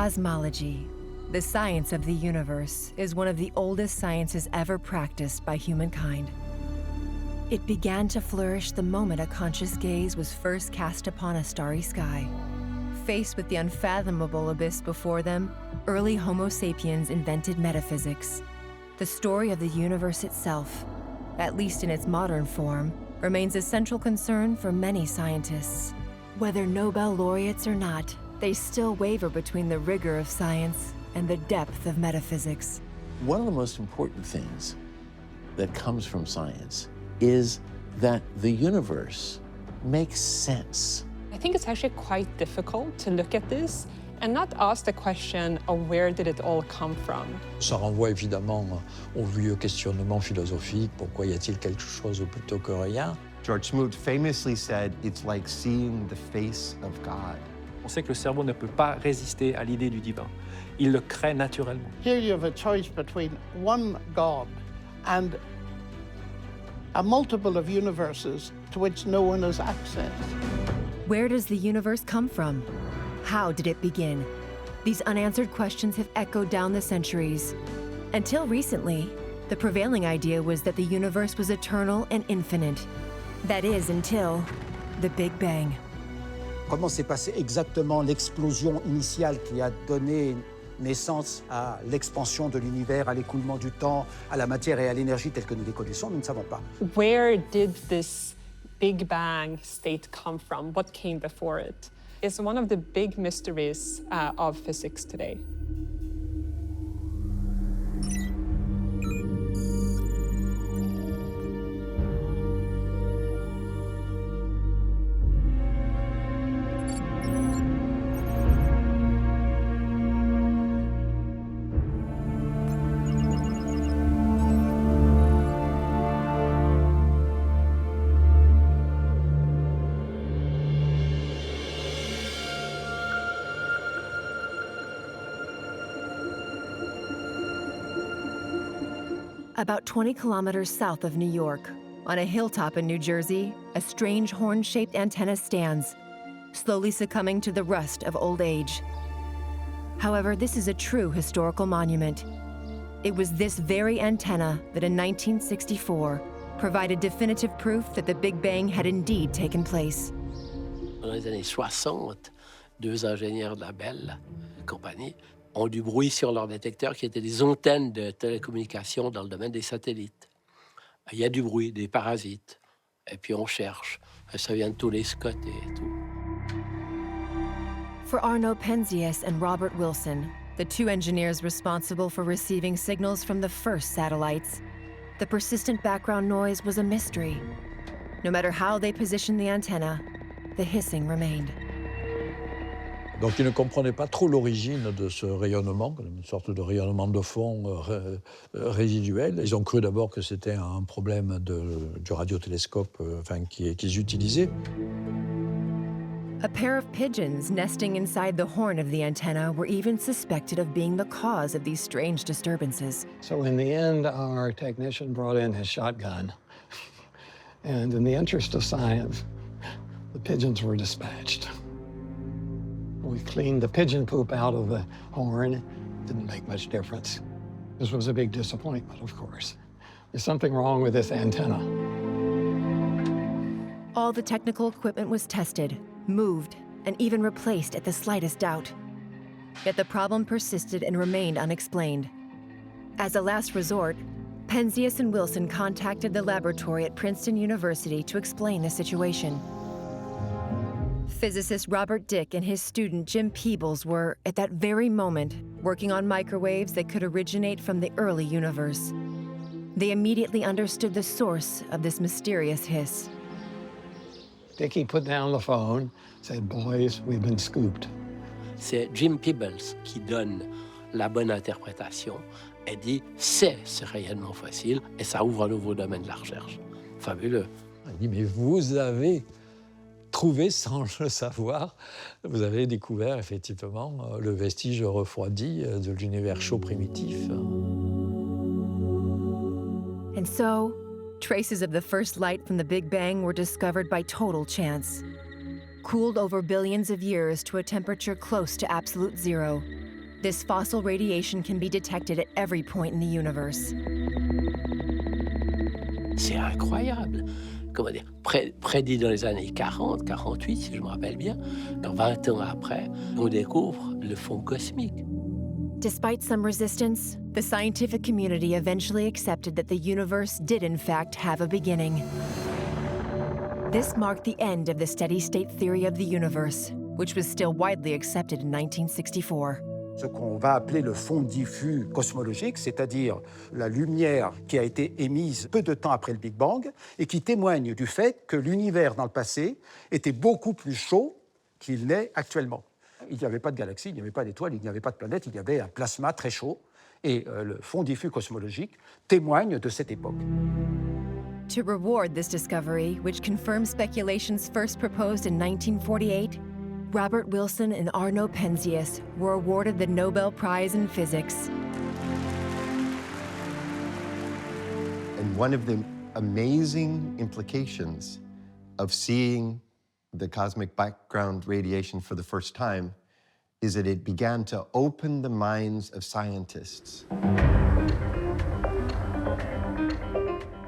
Cosmology, the science of the universe, is one of the oldest sciences ever practiced by humankind. It began to flourish the moment a conscious gaze was first cast upon a starry sky. Faced with the unfathomable abyss before them, early Homo sapiens invented metaphysics. The story of the universe itself, at least in its modern form, remains a central concern for many scientists. Whether Nobel laureates or not, they still waver between the rigor of science and the depth of metaphysics. One of the most important things that comes from science is that the universe makes sense. I think it's actually quite difficult to look at this and not ask the question of where did it all come from. Ça renvoie évidemment au vieux questionnement philosophique, pourquoi y a-t-il quelque chose plutôt que rien? George Smoot famously said, it's like seeing the face of God. On sait que le cerveau ne peut pas résister à l'idée du divin. Il le crée naturellement. Here you have a choice between one God and a multiple of universes to which no one has access. Where does the universe come from? How did it begin? These unanswered questions have echoed down the centuries. Until recently, the prevailing idea was that the universe was eternal and infinite. That is, until the Big Bang. Comment s'est passée exactement l'explosion initiale qui a donné naissance à l'expansion de l'univers, à l'écoulement du temps, à la matière et à l'énergie telles que nous les connaissons, nous ne savons pas. Where did this Big Bang state come from? What came before it? It's one of the big mysteries of physics today. About 20 kilometers south of New York, on a hilltop in New Jersey, a strange horn-shaped antenna stands, slowly succumbing to the rust of old age. However, this is a true historical monument. It was this very antenna that in 1964 provided definitive proof that the Big Bang had indeed taken place. Dans les années 60, deux ingénieurs de la Bell compagnie ont du bruit sur leurs détecteurs qui étaient des antennes de télécommunications dans le domaine des satellites. Il y a du bruit, des parasites, et puis on cherche. Ça vient de tous les Scott et tout. For Arno Penzias and Robert Wilson, the two engineers responsible for receiving signals from the first satellites, the persistent background noise was a mystery. No matter how they positioned the antenna, the hissing remained. Donc ils ne comprenaient pas trop l'origine de ce rayonnement, une sorte de rayonnement de fond résiduel. Ils ont cru d'abord que c'était un problème du radiotélescope qu'ils utilisaient. A pair of pigeons nesting inside the horn of the antenna were even suspected of being the cause of these strange disturbances. So in the end, our technician brought in his shotgun. And in the interest of science, the pigeons were dispatched. We cleaned the pigeon poop out of the horn. Didn't make much difference. This was a big disappointment, of course. There's something wrong with this antenna. All the technical equipment was tested, moved, and even replaced at the slightest doubt. Yet the problem persisted and remained unexplained. As a last resort, Penzias and Wilson contacted the laboratory at Princeton University to explain the situation. Physicist Robert Dicke and his student Jim Peebles were, at that very moment, working on microwaves that could originate from the early universe. They immediately understood the source of this mysterious hiss. Dickie put down the phone, said, "Boys, we've been scooped." C'est Jim Peebles qui donne la bonne interprétation et dit c'est ce rayonnement fossile et ça ouvre un nouveau domaine de la recherche. Fabuleux. Il dit mais vous avez trouvé sans le savoir, vous avez découvert effectivement le vestige refroidi de l'univers chaud primitif. And so, traces of the first light from the Big Bang were discovered by total chance. Cooled over billions of years to a temperature close to absolute zero, This fossil radiation can be detected at every point in the universe. C'est incroyable. Comment dire, prédit dans les années 40, 48, si je me rappelle bien. Donc 20 ans après, on découvre le fond cosmique. Despite some resistance, the scientific community eventually accepted that the universe did in fact have a beginning. This marked the end of the steady-state theory of the universe, which was still widely accepted in 1964. Ce qu'on va appeler le fond diffus cosmologique, c'est-à-dire la lumière qui a été émise peu de temps après le Big Bang et qui témoigne du fait que l'univers dans le passé était beaucoup plus chaud qu'il n'est actuellement. Il n'y avait pas de galaxies, il n'y avait pas d'étoiles, il n'y avait pas de planètes, il y avait un plasma très chaud. Et le fond diffus cosmologique témoigne de cette époque. To reward this discovery, which confirms speculations first proposed in 1948, Robert Wilson and Arno Penzias were awarded the Nobel Prize in Physics. And one of the amazing implications of seeing the cosmic background radiation for the first time is that it began to open the minds of scientists.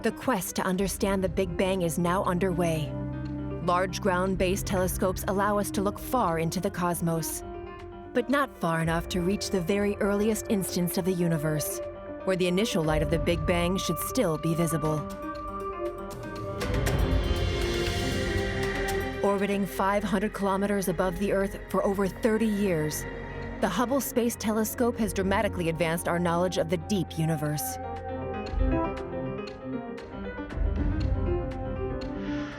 The quest to understand the Big Bang is now underway. Large ground-based telescopes allow us to look far into the cosmos, but not far enough to reach the very earliest instance of the universe, where the initial light of the Big Bang should still be visible. Orbiting 500 kilometers above the Earth for over 30 years, the Hubble Space Telescope has dramatically advanced our knowledge of the deep universe.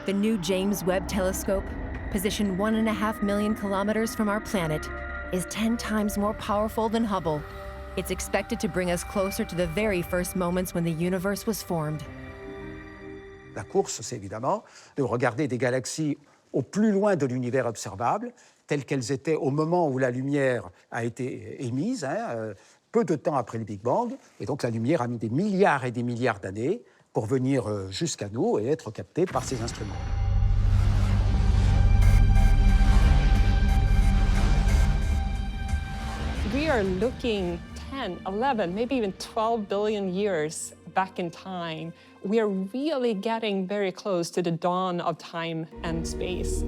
The new James Webb Telescope, positioned 1.5 million kilometers from our planet, is 10 times more powerful than Hubble. It's expected to bring us closer to the very first moments when the universe was formed. La course, c'est évidemment de regarder des galaxies au plus loin de l'univers observable, telles qu'elles étaient au moment où la lumière a été émise, peu de temps après le Big Bang. Et donc la lumière a mis des milliards et des milliards d'années pour venir jusqu'à nous et être captée par ces instruments. We are looking 10, 11, maybe even 12 billion years back in time. We are really getting very close to the dawn of time and space.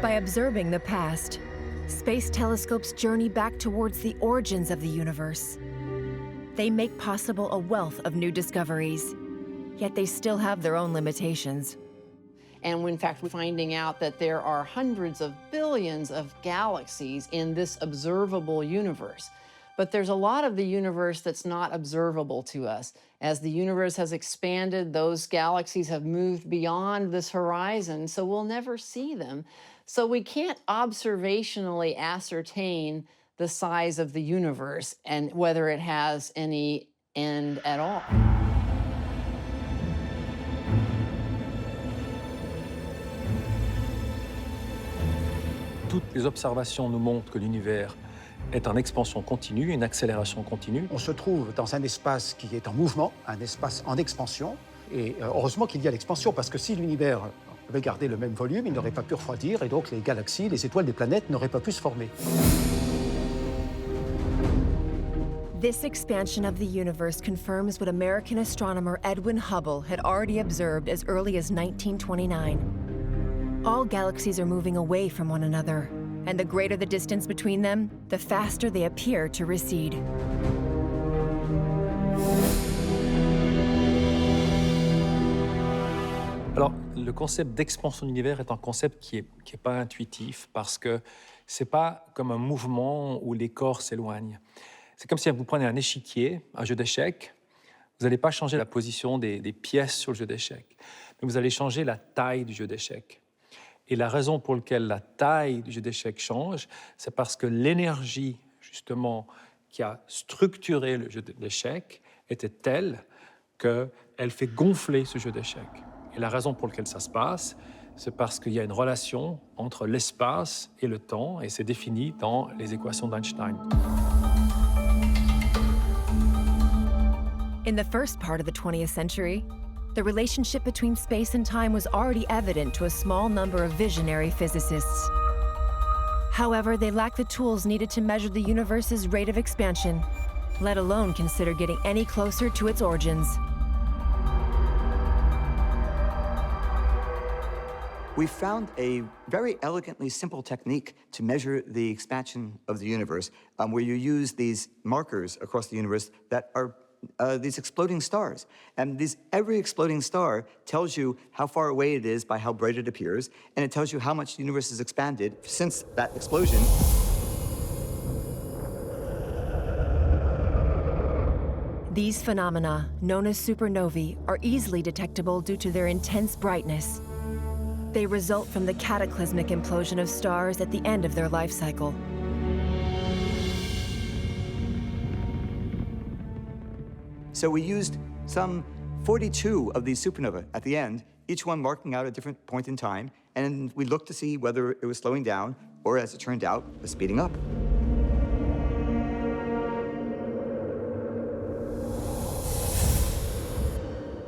By observing the past, space telescopes journey back towards the origins of the universe. They make possible a wealth of new discoveries, yet they still have their own limitations. And in fact, we're finding out that there are hundreds of billions of galaxies in this observable universe. But there's a lot of the universe that's not observable to us. As the universe has expanded, those galaxies have moved beyond this horizon, so we'll never see them. So we can't observationally ascertain the size of the universe and whether it has any end at all. Toutes les observations nous montrent que l'univers est en expansion continue, une accélération continue. On se trouve dans un espace qui est en mouvement, un espace en expansion. Et heureusement qu'il y a l'expansion, parce que si l'univers avait gardé le même volume, il n'aurait pas pu refroidir, et donc les galaxies, les étoiles, les planètes n'auraient pas pu se former. This expansion of the universe confirms what American astronomer Edwin Hubble had already observed as early as 1929. All galaxies are moving away from one another, and the greater the distance between them, the faster they appear to recede. Alors, le concept d'expansion de l'univers est un concept qui est pas intuitif parce que c'est pas comme un mouvement où les corps s'éloignent. C'est comme si vous prenez un échiquier, un jeu d'échecs, vous n'allez pas changer la position des pièces sur le jeu d'échecs, mais vous allez changer la taille du jeu d'échecs. Et la raison pour laquelle la taille du jeu d'échecs change, c'est parce que l'énergie, justement, qui a structuré le jeu d'échecs était telle qu'elle fait gonfler ce jeu d'échecs. Et la raison pour laquelle ça se passe, c'est parce qu'il y a une relation entre l'espace et le temps, et c'est défini dans les équations d'Einstein. In the first part of the 20th century, the relationship between space and time was already evident to a small number of visionary physicists. However, they lack the tools needed to measure the universe's rate of expansion, let alone consider getting any closer to its origins. We found a very elegantly simple technique to measure the expansion of the universe, where you use these markers across the universe that are these exploding stars. And every exploding star tells you how far away it is by how bright it appears, and it tells you how much the universe has expanded since that explosion. These phenomena, known as supernovae, are easily detectable due to their intense brightness. They result from the cataclysmic implosion of stars at the end of their life cycle. So we used some 42 of these supernovae at the end, each one marking out a different point in time, and we looked to see whether it was slowing down or, as it turned out, was speeding up.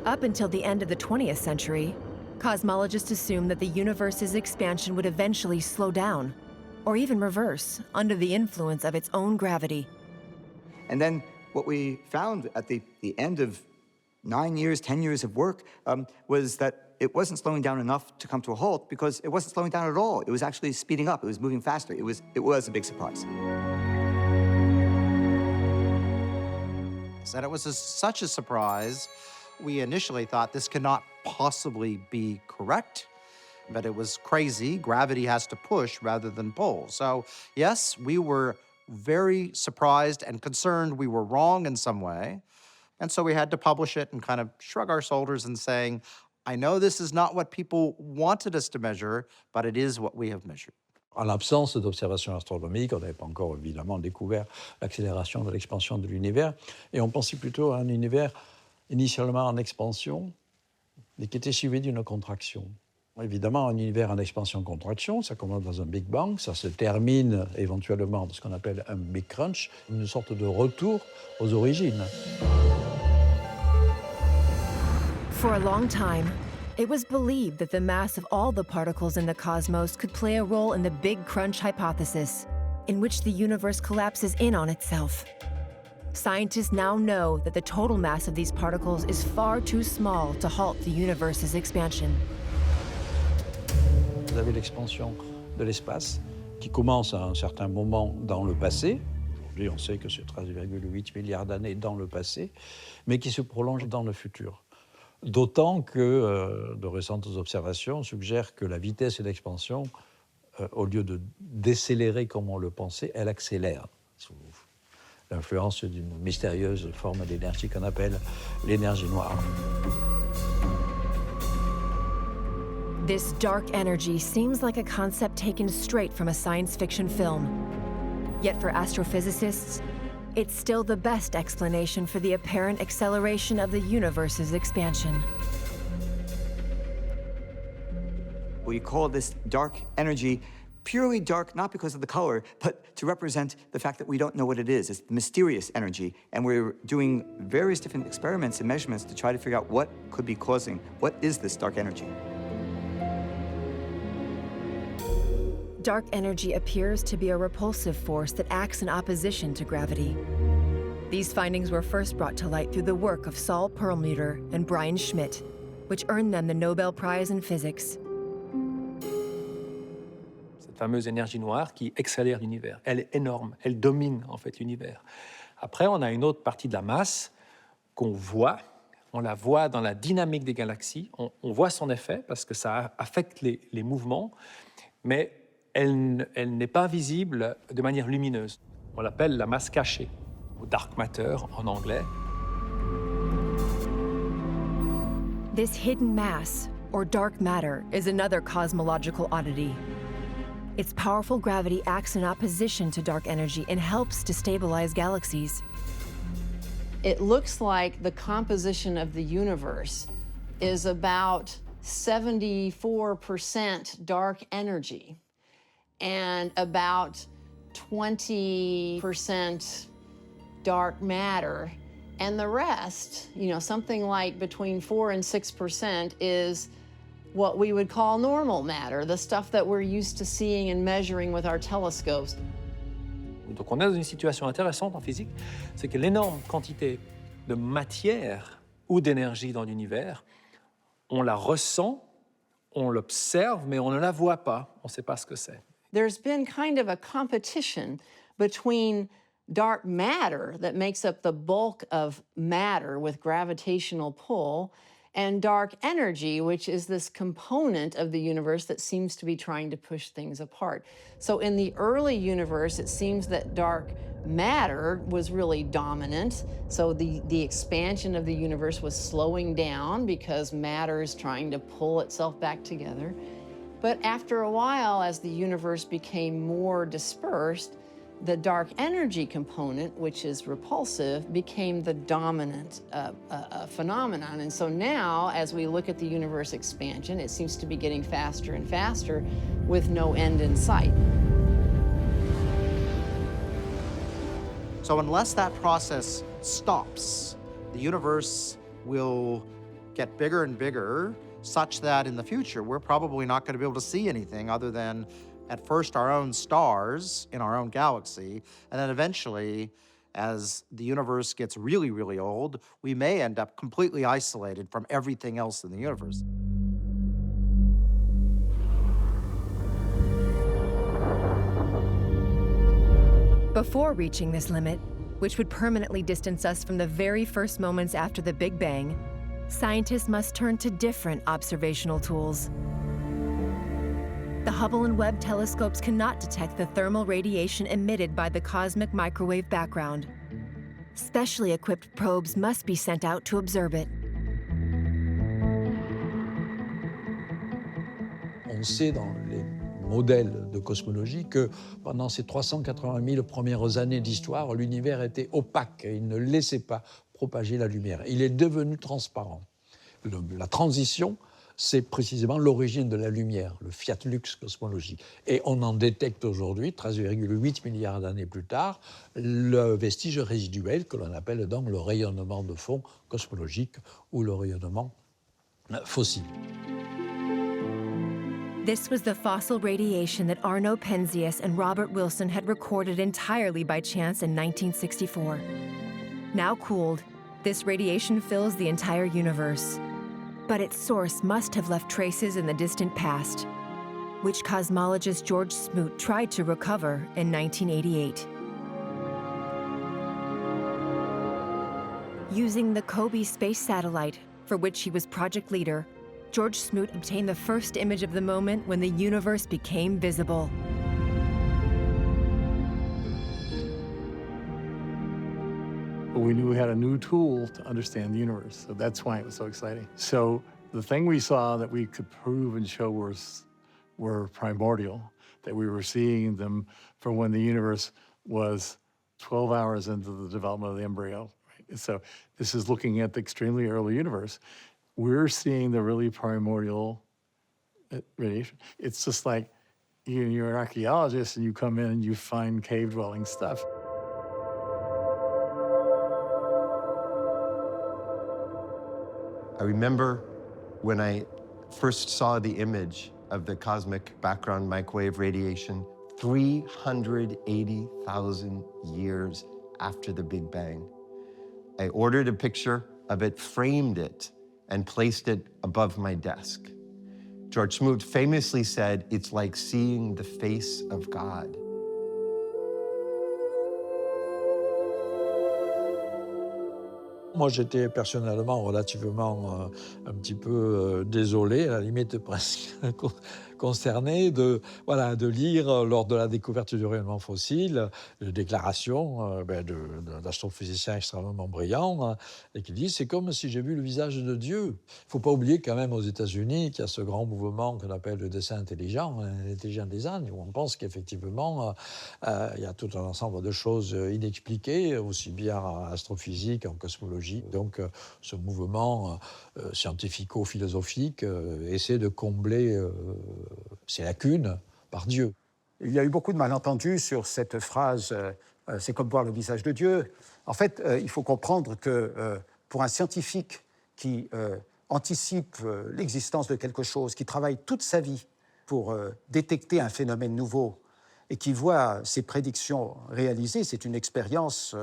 Up until the end of the 20th century, cosmologists assumed that the universe's expansion would eventually slow down, or even reverse, under the influence of its own gravity. And then what we found at the end of 9 years, 10 years of work was that it wasn't slowing down enough to come to a halt, because it wasn't slowing down at all. It was actually speeding up. It was moving faster. It was a big surprise. And it was such a surprise, we initially thought this cannot possibly be correct, but it was crazy. Gravity has to push rather than pull. So yes, we were very surprised and concerned we were wrong in some way. And so we had to publish it and kind of shrug our shoulders and saying, I know this is not what people wanted us to measure, but it is what we have measured. En l'absence d'observations astronomiques, on n'avait pas encore évidemment découvert l'accélération de l'expansion de l'univers, et on pensait plutôt à un univers initialement en expansion, mais qui était suivi d'une contraction. Évidemment, un univers en expansion-contraction, ça commence dans un Big Bang, ça se termine éventuellement dans ce qu'on appelle un Big Crunch, une sorte de retour aux origines. For a long time, it was believed that the mass of all the particles in the cosmos could play a role in the Big Crunch hypothesis, in which the universe collapses in on itself. Scientists now know that the total mass of these particles is far too small to halt the universe's expansion. Vous avez l'expansion de l'espace qui commence à un certain moment dans le passé. Aujourd'hui, on sait que c'est 13,8 milliards d'années dans le passé, mais qui se prolonge dans le futur. D'autant que de récentes observations suggèrent que la vitesse d'expansion, au lieu de décélérer comme on le pensait, elle accélère, sous l'influence d'une mystérieuse forme d'énergie qu'on appelle l'énergie noire. This dark energy seems like a concept taken straight from a science fiction film. Yet for astrophysicists, it's still the best explanation for the apparent acceleration of the universe's expansion. We call this dark energy purely dark, not because of the color, but to represent the fact that we don't know what it is. It's the mysterious energy, and we're doing various different experiments and measurements to try to figure out what could be causing, what is this dark energy? Dark energy appears to be a repulsive force that acts in opposition to gravity. These findings were first brought to light through the work of Saul Perlmutter and Brian Schmidt, which earned them the Nobel Prize in Physics. Cette fameuse énergie noire qui accélère l'univers. Elle est énorme, elle domine en fait l'univers. Après, on a une autre partie de la masse qu'on voit. On la voit dans la dynamique des galaxies. On voit son effet parce que ça affecte les mouvements, mais elle n'est pas visible de manière lumineuse. On l'appelle la masse cachée, ou dark matter en anglais. This hidden mass, or dark matter, is another cosmological oddity. Its powerful gravity acts in opposition to dark energy and helps to stabilize galaxies. It looks like the composition of the universe is about 74% dark energy and about 20% dark matter. And the rest, something like between 4 and 6% is what we would call normal matter, the stuff that we're used to seeing and measuring with our telescopes. Donc on est dans une situation intéressante en physique, c'est que l'énorme quantité de matière ou d'énergie dans l'univers, on la ressent, on l'observe, mais on ne la voit pas, on ne sait pas ce que c'est. There's been kind of a competition between dark matter that makes up the bulk of matter with gravitational pull and dark energy, which is this component of the universe that seems to be trying to push things apart. So in the early universe, it seems that dark matter was really dominant. So the expansion of the universe was slowing down because matter is trying to pull itself back together. But after a while, as the universe became more dispersed, the dark energy component, which is repulsive, became the dominant phenomenon. And so now, as we look at the universe expansion, it seems to be getting faster and faster with no end in sight. So unless that process stops, the universe will get bigger and bigger, such that in the future, we're probably not going to be able to see anything other than, at first, our own stars in our own galaxy, and then eventually, as the universe gets really, really old, we may end up completely isolated from everything else in the universe. Before reaching this limit, which would permanently distance us from the very first moments after the Big Bang, scientists must turn to different observational tools. The Hubble and Webb telescopes cannot detect the thermal radiation emitted by the cosmic microwave background. Specially equipped probes must be sent out to observe it. On sait dans les modèles de cosmologie que pendant ces 380 000 premières années d'histoire, l'univers était opaque et il ne laissait pas propager la lumière. Il est devenu transparent. La transition, c'est précisément l'origine de la lumière, le fiat lux cosmologique. Et on en détecte aujourd'hui, 13,8 milliards d'années plus tard, le vestige résiduel que l'on appelle donc le rayonnement de fond cosmologique ou le rayonnement fossile. This was the fossil radiation that Arno Penzias and Robert Wilson had recorded entirely by chance in 1964. Now cooled, this radiation fills the entire universe. But its source must have left traces in the distant past, which cosmologist George Smoot tried to recover in 1988. Using the COBE space satellite, for which he was project leader, George Smoot obtained the first image of the moment when the universe became visible. We knew we had a new tool to understand the universe, so that's why it was so exciting. So the thing we saw that we could prove and show were primordial, that we were seeing them from when the universe was 12 hours into the development of the embryo. Right? So this is looking at the extremely early universe. We're seeing the really primordial radiation. It's just like you're an archaeologist and you come in and you find cave-dwelling stuff. I remember when I first saw the image of the cosmic background microwave radiation 380,000 years after the Big Bang. I ordered a picture of it, framed it, and placed it above my desk. George Smoot famously said, "It's like seeing the face of God." Moi, j'étais personnellement relativement un petit peu désolé, à la limite presque concerné de lire lors de la découverte du rayonnement fossile une déclaration d'astrophysiciens extrêmement brillants et qui dit « c'est comme si j'ai vu le visage de Dieu ». Il ne faut pas oublier quand même aux États-Unis qu'il y a ce grand mouvement qu'on appelle le dessin intelligent, l'intelligent design, où on pense qu'effectivement il y a tout un ensemble de choses inexpliquées, aussi bien en astrophysique, en cosmologie. Donc ce mouvement scientifico-philosophique essaie de combler ces lacunes par Dieu. Il y a eu beaucoup de malentendus sur cette phrase « c'est comme voir le visage de Dieu ». En fait, il faut comprendre que pour un scientifique qui anticipe l'existence de quelque chose, qui travaille toute sa vie pour détecter un phénomène nouveau et qui voit ses prédictions réalisées, c'est une expérience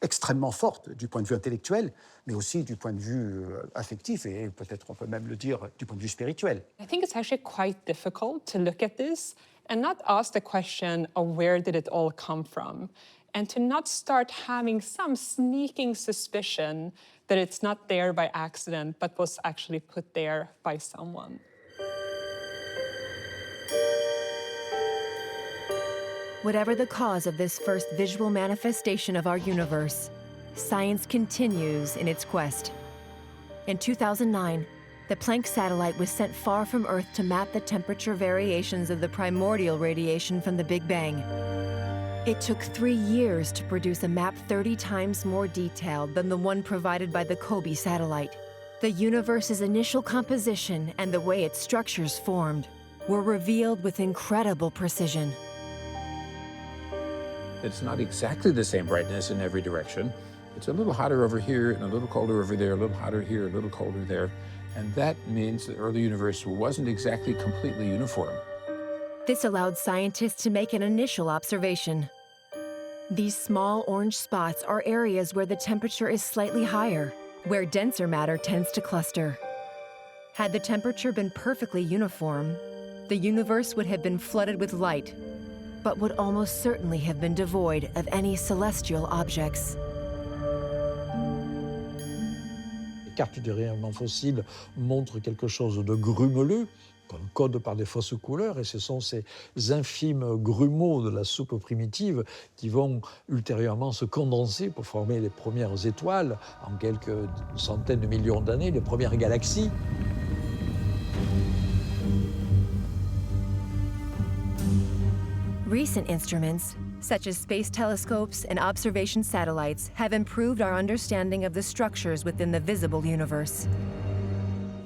extrêmement forte du point de vue intellectuel, mais aussi du point de vue affectif et peut-être on peut même le dire du point de vue spirituel. I think it's actually quite difficult to look at this and not ask the question of where did it all come from, and to not start having some sneaking suspicion that it's not there by accident, but was actually put there by someone. Whatever the cause of this first visual manifestation of our universe, science continues in its quest. In 2009, the Planck satellite was sent far from Earth to map the temperature variations of the primordial radiation from the Big Bang. It took 3 years to produce a map 30 times more detailed than the one provided by the COBE satellite. The universe's initial composition and the way its structures formed were revealed with incredible precision. It's not exactly the same brightness in every direction. It's a little hotter over here and a little colder over there, a little hotter here, a little colder there. And that means the early universe wasn't exactly completely uniform. This allowed scientists to make an initial observation. These small orange spots are areas where the temperature is slightly higher, where denser matter tends to cluster. Had the temperature been perfectly uniform, the universe would have been flooded with light, but would almost certainly have been devoid of any celestial objects. Les cartes du rayonnement fossile montrent quelque chose de grumeleux, qu'on code par des fausses couleurs, et ce sont ces infimes grumeaux de la soupe primitive qui vont ultérieurement se condenser pour former les premières étoiles, en quelques centaines de millions d'années, les premières galaxies. Recent instruments, such as space telescopes and observation satellites, have improved our understanding of the structures within the visible universe.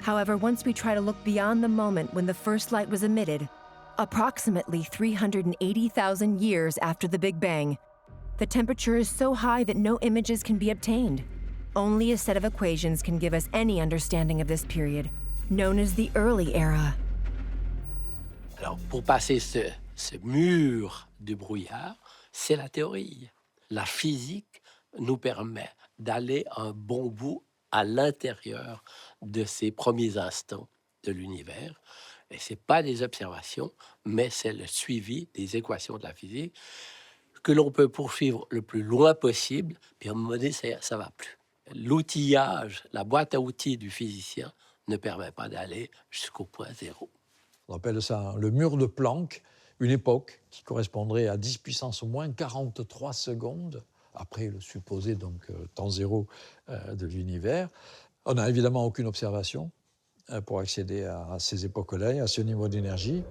However, once we try to look beyond the moment when the first light was emitted, approximately 380,000 years after the Big Bang, the temperature is so high that no images can be obtained. Only a set of equations can give us any understanding of this period, known as the early era. Alors, pour passer ce mur de brouillard, c'est la théorie. La physique nous permet d'aller un bon bout à l'intérieur de ces premiers instants de l'univers. Et ce n'est pas des observations, mais c'est le suivi des équations de la physique que l'on peut poursuivre le plus loin possible, puis à un moment donné, ça ne va plus. L'outillage, la boîte à outils du physicien ne permet pas d'aller jusqu'au point zéro. On appelle ça le mur de Planck, une époque qui correspondrait à 10 puissance moins 43 secondes, après le supposé temps zéro de l'univers. On n'a évidemment aucune observation pour accéder à ces époques-là et à ce niveau d'énergie.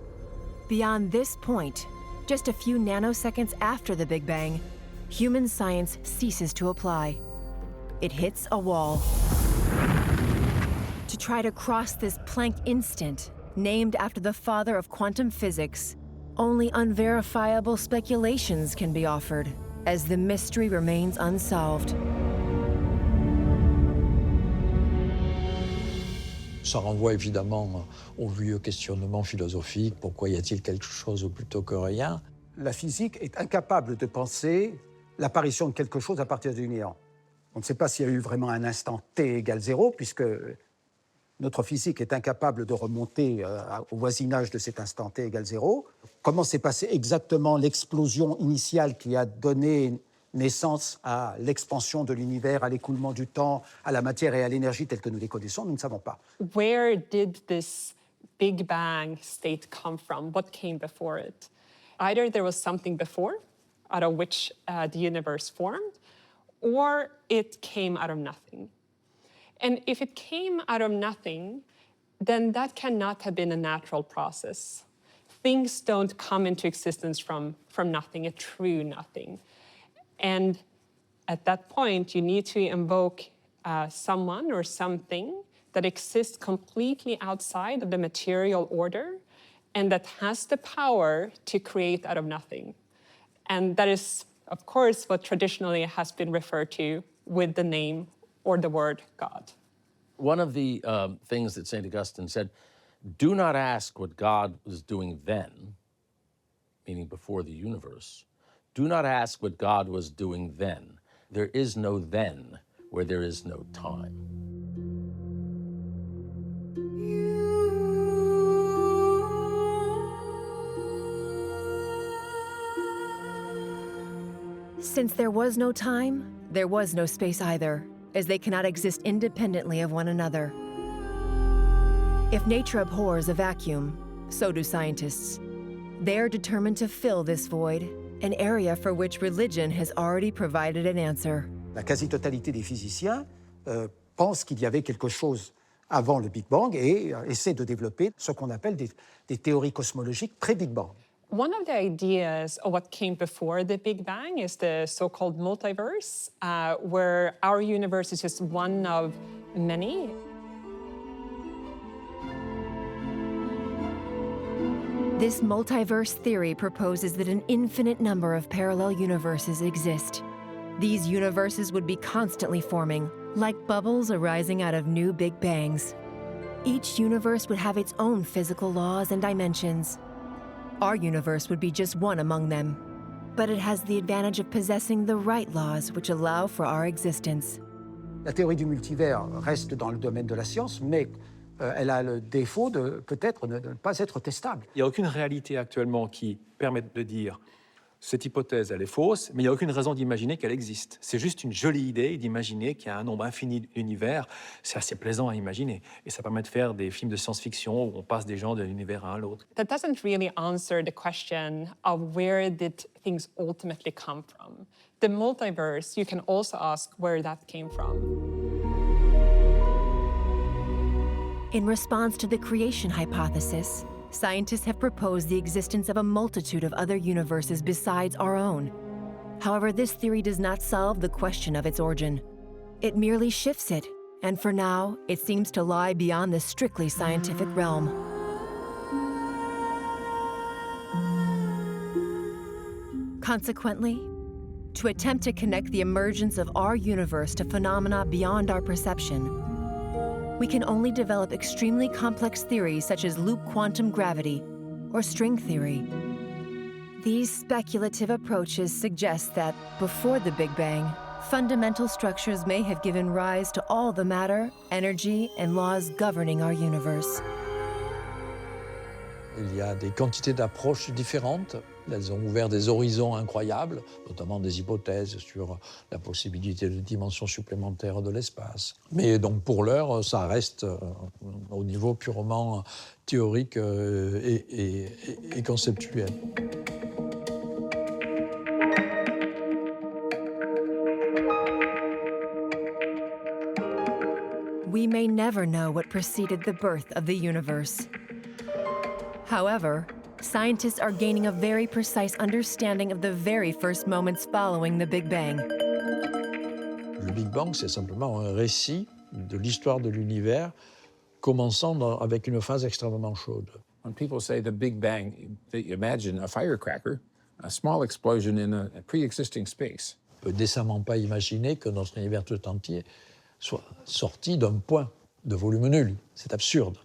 Beyond this point, just a few nanoseconds after the Big Bang, human science ceases to apply. It hits a wall. To try to cross this Planck instant, named after the father of quantum physics, only unverifiable speculations can be offered, as the mystery remains unsolved. Ça renvoie évidemment au vieux questionnement philosophique, pourquoi y a-t-il quelque chose plutôt que rien? La physique est incapable de penser l'apparition de quelque chose à partir du néant. On ne sait pas s'il y a eu vraiment un instant t égale 0, puisque notre physique est incapable de remonter au voisinage de cet instant t égale 0. Comment s'est passée exactement l'explosion initiale qui a donné naissance à l'expansion de l'univers, à l'écoulement du temps, à la matière et à l'énergie telles que nous les connaissons, nous ne savons pas. Where did this Big Bang state come from? What came before it? Either there was something before, out of which the universe formed, or it came out of nothing. And if it came out of nothing, then that cannot have been a natural process. Things don't come into existence from nothing, a true nothing. And at that point, you need to invoke someone or something that exists completely outside of the material order and that has the power to create out of nothing. And that is, of course, what traditionally has been referred to with the name or the word God. One of the things that St. Augustine said, do not ask what God was doing then, meaning before the universe. Do not ask what God was doing then. There is no then where there is no time. Since there was no time, there was no space either, as they cannot exist independently of one another. If nature abhors a vacuum, so do scientists. They are determined to fill this void, an area for which religion has already provided an answer. La quasi-totalité des physiciens pensent qu'il y avait quelque chose avant le Big Bang et essaient de développer ce qu'on appelle des théories cosmologiques pré-Big Bang. One of the ideas of what came before the Big Bang is the so-called multiverse, where our universe is just one of many. This multiverse theory proposes that an infinite number of parallel universes exist. These universes would be constantly forming, like bubbles arising out of new Big Bangs. Each universe would have its own physical laws and dimensions. Our universe would be just one among them, but it has the advantage of possessing the right laws which allow for our existence. La théorie du multivers reste dans le domaine de la science, mais elle a le défaut de peut-être ne pas être testable. Il n'y a aucune réalité actuellement qui permette de dire cette hypothèse, elle est fausse, mais il n'y a aucune raison d'imaginer qu'elle existe. C'est juste une jolie idée d'imaginer qu'il y a un nombre infini d'univers. C'est assez plaisant à imaginer. Et ça permet de faire des films de science-fiction où on passe des gens d'un univers à l'autre. That doesn't really answer the question of where did things ultimately come from. The multiverse, you can also ask where that came from. In response to the creation hypothesis, scientists have proposed the existence of a multitude of other universes besides our own. However, this theory does not solve the question of its origin. It merely shifts it, and for now, it seems to lie beyond the strictly scientific realm. Consequently, to attempt to connect the emergence of our universe to phenomena beyond our perception, we can only develop extremely complex theories such as loop quantum gravity or string theory. These speculative approaches suggest that, before the Big Bang, fundamental structures may have given rise to all the matter, energy, and laws governing our universe. Il y a des quantités d'approches différentes. Elles ont ouvert des horizons incroyables, notamment des hypothèses sur la possibilité de dimensions supplémentaires de l'espace. Mais donc pour l'heure, ça reste au niveau purement théorique et conceptuel. We may never know what preceded the birth of the universe. However, scientists are gaining a very precise understanding of the very first moments following the Big Bang. Le Big Bang, c'est simplement un récit de l'histoire de l'univers, commençant avec une phase extrêmement chaude. When people say the Big Bang, they imagine a firecracker, a small explosion in a pre-existing space. On ne peut décemment pas imaginer que notre univers tout entier soit sorti d'un point de volume nul. C'est absurde.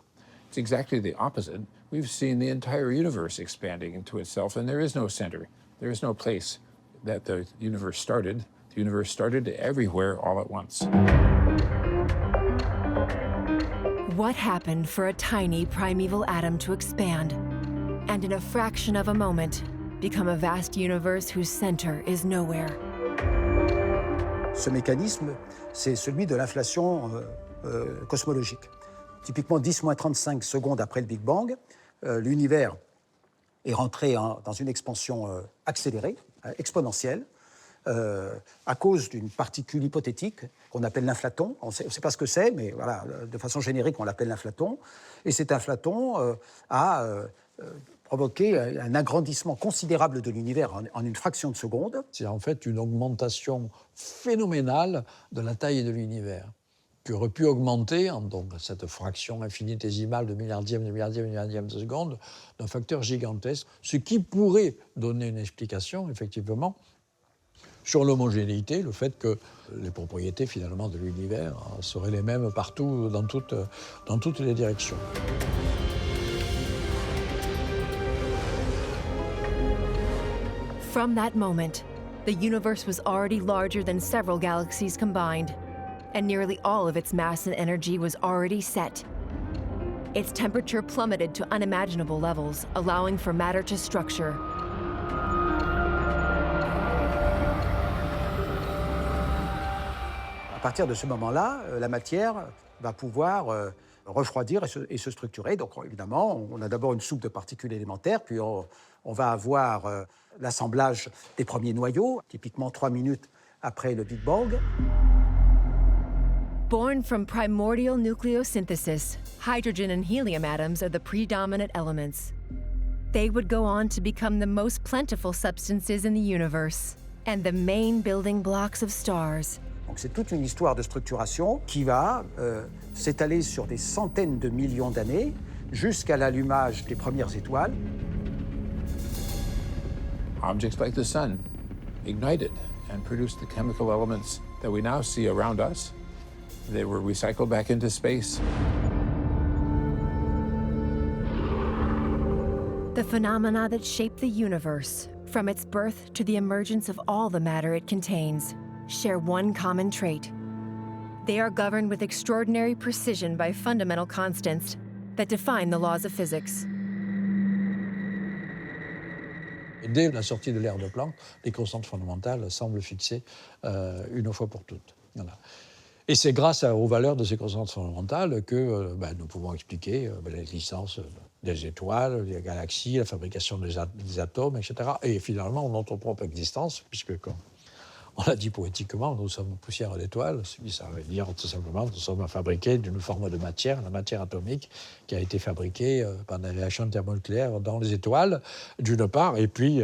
It's exactly the opposite. We've seen the entire universe expanding into itself, and there is no center. There is no place that the universe started. The universe started everywhere all at once. What happened for a tiny primeval atom to expand, and in a fraction of a moment, become a vast universe whose center is nowhere? Ce mécanisme, c'est celui de l'inflation cosmologique. Typiquement, 10-35 secondes après le Big Bang, l'univers est rentré dans une expansion accélérée, exponentielle, à cause d'une particule hypothétique qu'on appelle l'inflaton. On ne sait pas ce que c'est, mais voilà, de façon générique, on l'appelle l'inflaton. Et cet inflaton a provoqué un agrandissement considérable de l'univers en une fraction de seconde. C'est en fait une augmentation phénoménale de la taille de l'univers, qui aurait pu augmenter, donc cette fraction infinitésimale de milliardième de seconde, d'un facteur gigantesque, ce qui pourrait donner une explication, effectivement, sur l'homogénéité, le fait que les propriétés finalement de l'univers seraient les mêmes partout, dans toutes les directions. From that moment, the universe was already larger than several galaxies combined, and nearly all of its mass and energy was already set. Its temperature plummeted to unimaginable levels, allowing for matter to structure. À partir de ce moment-là, la matière va pouvoir refroidir et se structurer. Donc évidemment, on a d'abord une soupe de particules élémentaires, puis on va avoir l'assemblage des premiers noyaux, typiquement 3 minutes après le Big Bang. Born from primordial nucleosynthesis, hydrogen and helium atoms are the predominant elements. They would go on to become the most plentiful substances in the universe and the main building blocks of stars. Donc c'est toute une histoire de structuration qui va s'étaler sur des centaines de millions d'années jusqu'à l'allumage des premières étoiles. Objects like the sun ignited and produced the chemical elements that we now see around us. They were recycled back into space. The phenomena that shape the universe, from its birth to the emergence of all the matter it contains, share one common trait. They are governed with extraordinary precision by fundamental constants that define the laws of physics. Dès la sortie de l'ère de Planck, les constantes fondamentales semblent fixées une fois pour toutes. Voilà. Et c'est grâce aux valeurs de ces constantes fondamentales que nous pouvons expliquer l'existence des étoiles, des galaxies, la fabrication des atomes, etc. Et finalement, notre propre existence, puisque, comme on l'a dit poétiquement, nous sommes poussière d'étoiles, ce qui ça veut dire tout simplement que nous sommes fabriqués d'une forme de matière, la matière atomique, qui a été fabriquée pendant les réactions thermonucléaires dans les étoiles, d'une part, et puis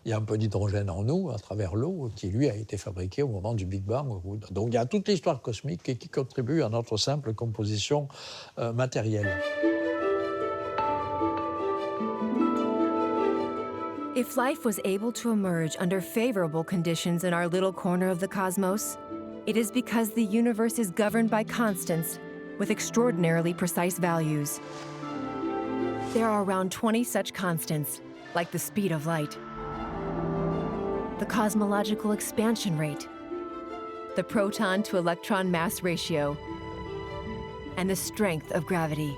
il y a un peu d'hydrogène en nous, à travers l'eau, qui lui a été fabriqué au moment du Big Bang. Donc il y a toute l'histoire cosmique qui contribue à notre simple composition matérielle. If life was able to emerge under favorable conditions in our little corner of the cosmos, it is because the universe is governed by constants with extraordinarily precise values. There are around 20 such constants, like the speed of light, the cosmological expansion rate, the proton-to-electron mass ratio, and the strength of gravity.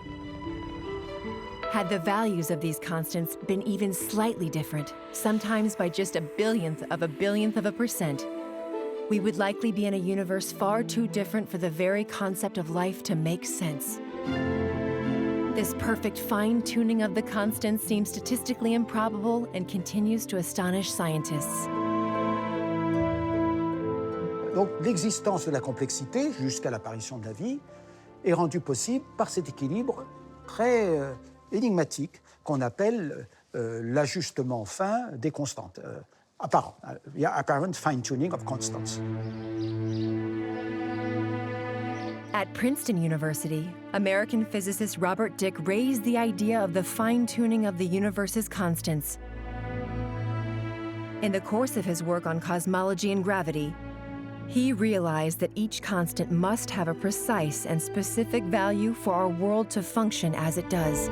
Had the values of these constants been even slightly different, sometimes by just a billionth of a percent, we would likely be in a universe far too different for the very concept of life to make sense. This perfect fine-tuning of the constants seems statistically improbable and continues to astonish scientists. Donc l'existence de la complexité, jusqu'à l'apparition de la vie, est rendue possible par cet équilibre très énigmatique qu'on appelle l'ajustement fin des constantes. Apparent. Il y a apparent fine-tuning of constants. At Princeton University, American physicist Robert Dicke raised the idea of the fine-tuning of the universe's constants. In the course of his work on cosmology and gravity, he realized that each constant must have a precise and specific value for our world to function as it does.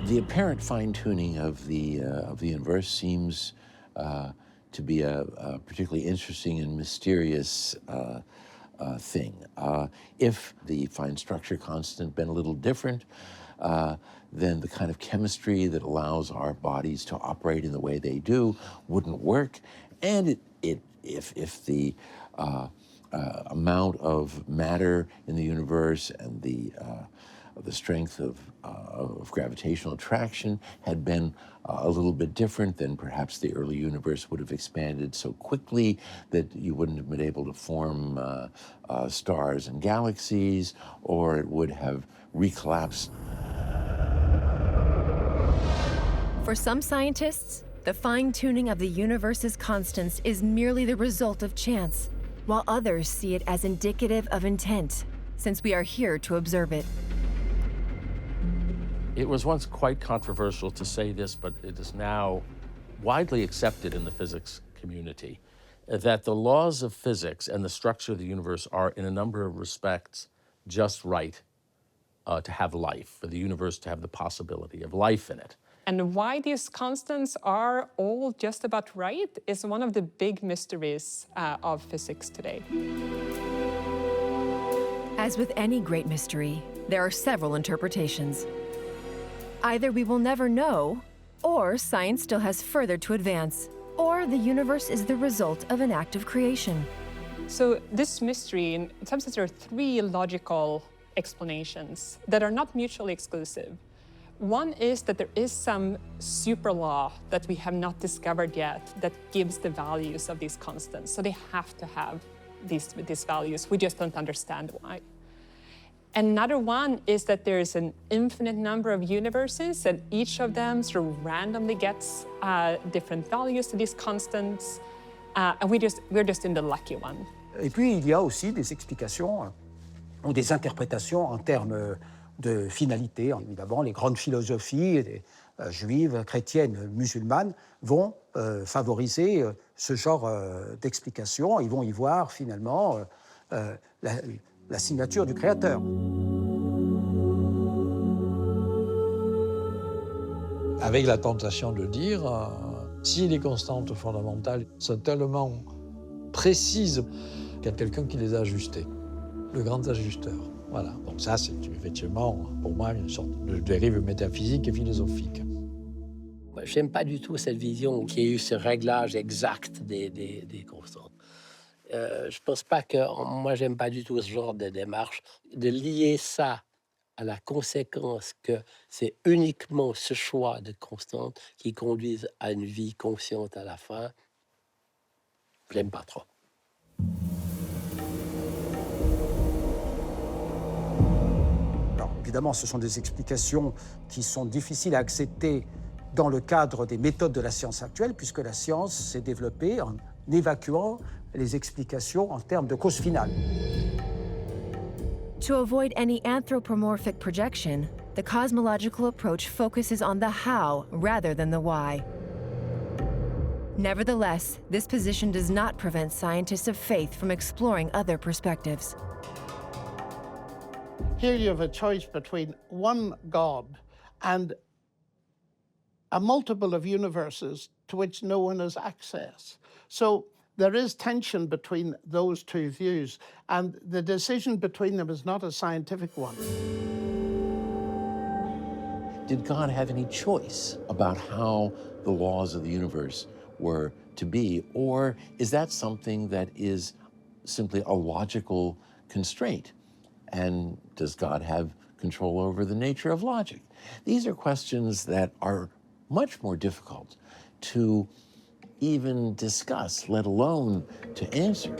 The apparent fine-tuning of the universe seems to be a particularly interesting and mysterious thing. If the fine structure constant been a little different, then the kind of chemistry that allows our bodies to operate in the way they do wouldn't work, and if the amount of matter in the universe and the strength of gravitational attraction had been a little bit different, then perhaps the early universe would have expanded so quickly that you wouldn't have been able to form stars and galaxies, or it would have recollapsed. For some scientists, the fine-tuning of the universe's constants is merely the result of chance, while others see it as indicative of intent, since we are here to observe it. It was once quite controversial to say this, but it is now widely accepted in the physics community that the laws of physics and the structure of the universe are, in a number of respects, just right to have life, for the universe to have the possibility of life in it. And why these constants are all just about right is one of the big mysteries of physics today. As with any great mystery, there are several interpretations. Either we will never know, or science still has further to advance, or the universe is the result of an act of creation. So this mystery, in some sense, there are three logical explanations that are not mutually exclusive. One is that there is some super law that we have not discovered yet that gives the values of these constants. So they have to have these values. We just don't understand why. Another one is that there is an infinite number of universes and each of them sort of randomly gets different values to these constants. And we're just in the lucky one. Et puis, il y a aussi des explications ou des interprétations en termes de finalité. Évidemment, les grandes philosophies juives, chrétiennes, musulmanes vont favoriser ce genre d'explication. Ils vont y voir finalement la signature du Créateur. Avec la tentation de dire, si les constantes fondamentales sont tellement précises qu'il y a quelqu'un qui les a ajustées, le grand ajusteur. Voilà. Donc ça, c'est effectivement, pour moi, une sorte de dérive métaphysique et philosophique. Je n'aime pas du tout cette vision qui a eu ce réglage exact des constantes. Je ne pense pas que... Moi, je n'aime pas du tout ce genre de démarche, de lier ça à la conséquence que c'est uniquement ce choix de constantes qui conduisent à une vie consciente à la fin. Je n'aime pas trop. Alors, évidemment, ce sont des explications qui sont difficiles à accepter dans le cadre des méthodes de la science actuelle, puisque la science s'est développée en évacuant les explications en termes de cause finale. To avoid any anthropomorphic projection, the cosmological approach focuses on the how rather than the why. Nevertheless, this position does not prevent scientists of faith from exploring other perspectives. Here you have a choice between one God and a multiple of universes to which no one has access. So there is tension between those two views, and the decision between them is not a scientific one. Did God have any choice about how the laws of the universe were to be, or is that something that is simply a logical constraint? And does God have control over the nature of logic? These are questions that are much more difficult to even discuss, let alone to answer.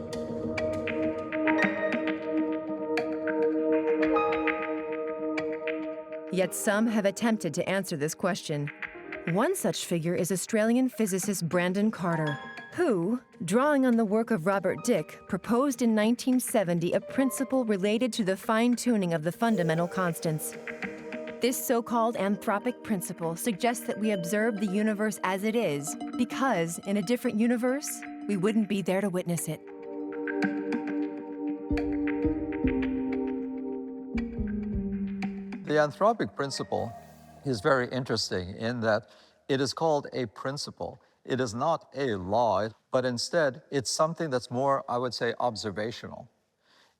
Yet some have attempted to answer this question. One such figure is Australian physicist Brandon Carter, who, drawing on the work of Robert Dicke, proposed in 1970 a principle related to the fine-tuning of the fundamental constants. This so-called anthropic principle suggests that we observe the universe as it is because, in a different universe, we wouldn't be there to witness it. The anthropic principle is very interesting in that it is called a principle. It is not a law, but instead it's something that's more, I would say, observational,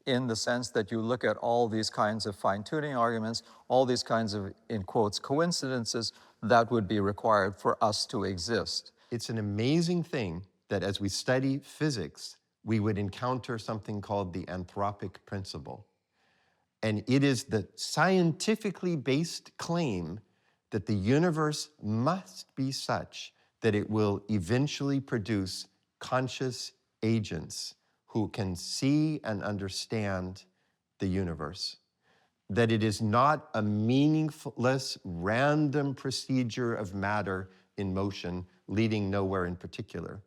in the sense that you look at all these kinds of fine-tuning arguments, all these kinds of, in quotes, coincidences that would be required for us to exist. It's an amazing thing that as we study physics, we would encounter something called the anthropic principle. And it is the scientifically based claim that the universe must be such that it will eventually produce conscious agents who can see and understand the universe. That it is not a meaningless, random procedure of matter in motion leading nowhere in particular,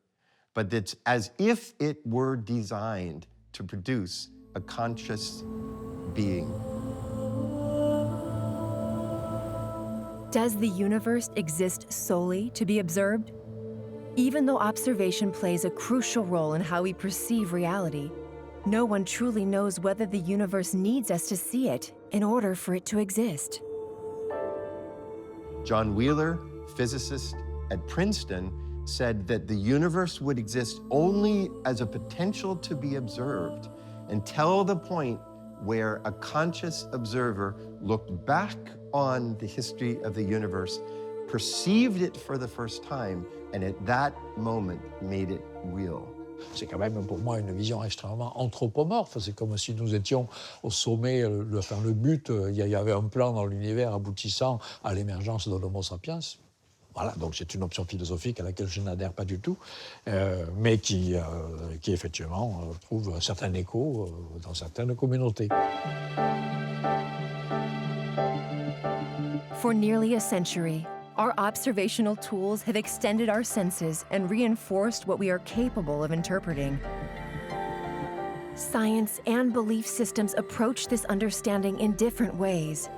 but that's as if it were designed to produce a conscious being. Does the universe exist solely to be observed? Even though observation plays a crucial role in how we perceive reality, no one truly knows whether the universe needs us to see it in order for it to exist. John Wheeler, physicist at Princeton, said that the universe would exist only as a potential to be observed until the point where a conscious observer looked back on the history of the universe, perceived it for the first time, and at that moment made it real. C'est quand même pour moi une vision extrêmement anthropomorphe. C'est comme si nous étions au sommet, le but, il y avait un plan dans l'univers aboutissant à l'émergence de l'Homo sapiens. Voilà, donc c'est une option philosophique à laquelle je n'adhère pas du tout, mais qui effectivement trouve un certain écho dans certaines communautés. For nearly a century, our observational tools have extended our senses and reinforced what we are capable of interpreting. Science and belief systems approach this understanding in different ways,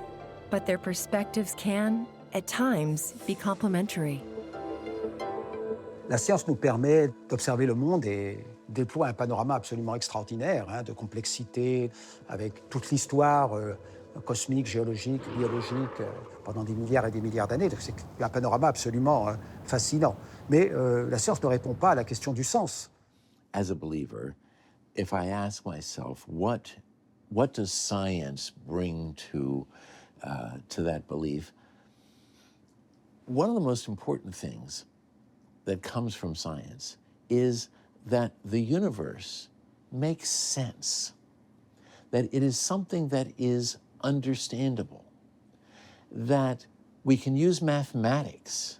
but their perspectives can, at times, be complementary. La science nous permet d'observer le monde et déploie un panorama absolument extraordinaire, de complexité, avec toute l'histoire cosmique, géologique, biologique, pendant des milliards et des milliards d'années. C'est un panorama absolument fascinant. Mais la science ne répond pas à la question du sens. As a believer, if I ask myself, what does science bring to that belief? One of the most important things that comes from science is that the universe makes sense, that it is something that is understandable, that we can use mathematics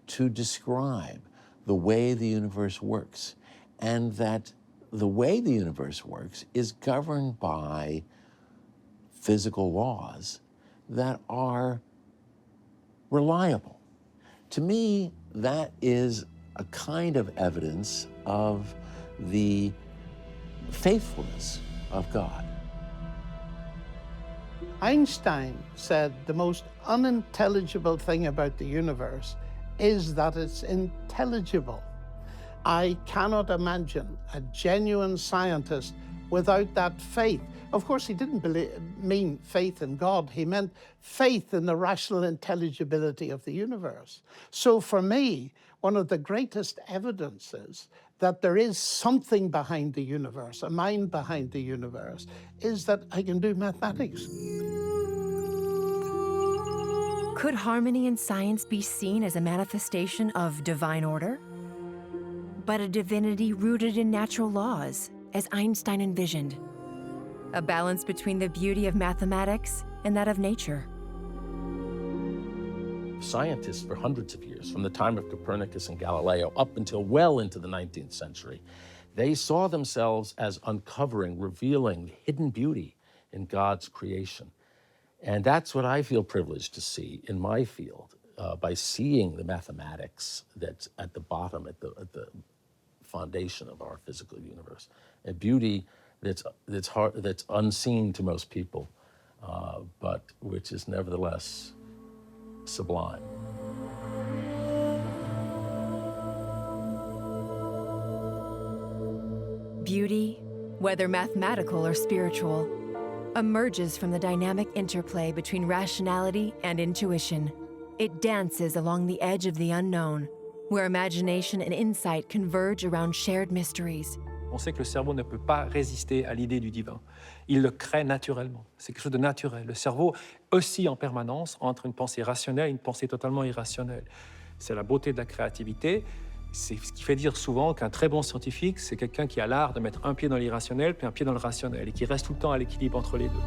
to describe the way the universe works, and that the way the universe works is governed by physical laws that are reliable. To me, that is a kind of evidence of the faithfulness of God. Einstein said the most unintelligible thing about the universe is that it's intelligible. I cannot imagine a genuine scientist without that faith. Of course, he didn't mean faith in God. He meant faith in the rational intelligibility of the universe. So for me, one of the greatest evidences that there is something behind the universe, a mind behind the universe, is that I can do mathematics. Could harmony in science be seen as a manifestation of divine order? But a divinity rooted in natural laws, as Einstein envisioned. A balance between the beauty of mathematics and that of nature. Scientists for hundreds of years, from the time of Copernicus and Galileo up until well into the 19th century, they saw themselves as uncovering, revealing hidden beauty in God's creation. And that's what I feel privileged to see in my field, by seeing the mathematics that's at the bottom, at the foundation of our physical universe, a beauty that's unseen to most people, but which is nevertheless sublime. Beauty, whether mathematical or spiritual, emerges from the dynamic interplay between rationality and intuition. It dances along the edge of the unknown, where imagination and insight converge around shared mysteries. On sait que le cerveau ne peut pas résister à l'idée du divin. Il le crée naturellement. C'est quelque chose de naturel. Le cerveau oscille en permanence entre une pensée rationnelle et une pensée totalement irrationnelle. C'est la beauté de la créativité. C'est ce qui fait dire souvent qu'un très bon scientifique, c'est quelqu'un qui a l'art de mettre un pied dans l'irrationnel puis un pied dans le rationnel et qui reste tout le temps à l'équilibre entre les deux.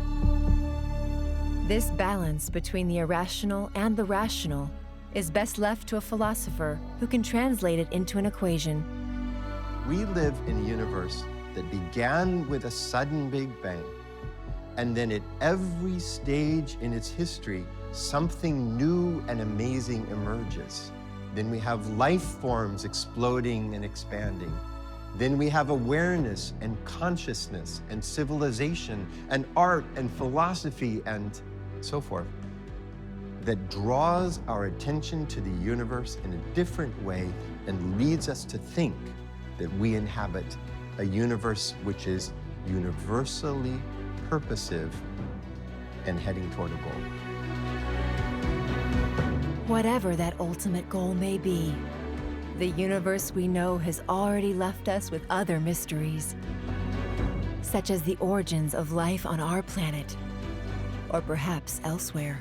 This balance between the irrational and the rational is best left to a philosopher who can translate it into an equation. We live in a universe that began with a sudden Big Bang, and then at every stage in its history, something new and amazing emerges. Then we have life forms exploding and expanding. Then we have awareness and consciousness and civilization and art and philosophy and so forth. that draws our attention to the universe in a different way and leads us to think that we inhabit a universe which is universally purposive and heading toward a goal. Whatever that ultimate goal may be, the universe we know has already left us with other mysteries, such as the origins of life on our planet, or perhaps elsewhere.